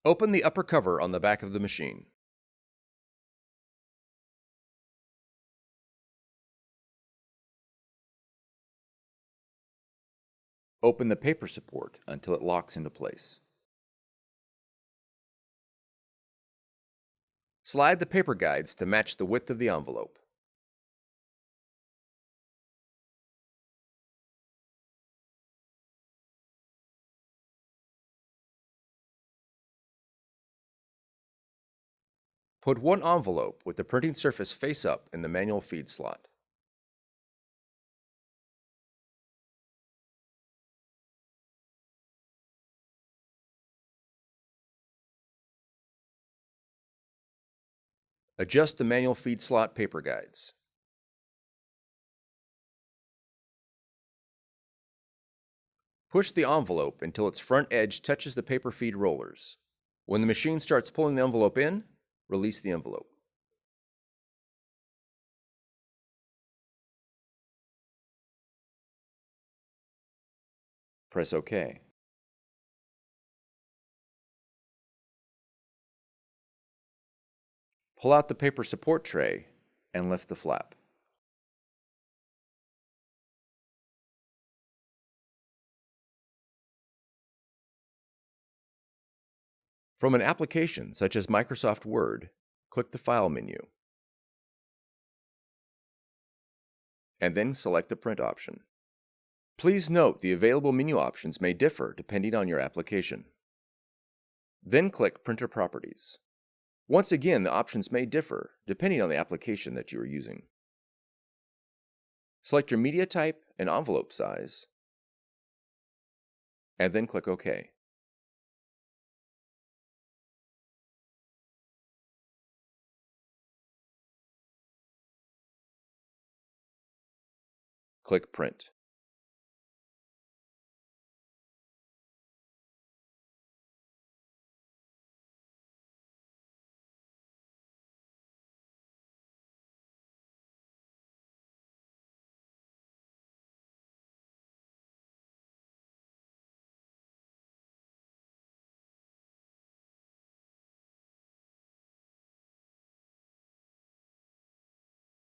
Open the upper cover on the back of the machine. Open the paper support until it locks into place. Slide the paper guides to match the width of the envelope. Put one envelope with the printing surface face up in the manual feed slot. Adjust the manual feed slot paper guides. Push the envelope until its front edge touches the paper feed rollers. When the machine starts pulling the envelope in, release the envelope. Press OK. Pull out the paper support tray and lift the flap. From an application such as Microsoft Word, click the File menu, and then select the Print option. Please note the available menu options may differ depending on your application. Then click Printer Properties. Once again, the options may differ depending on the application that you are using. Select your media type and envelope size, and then click OK. Click Print.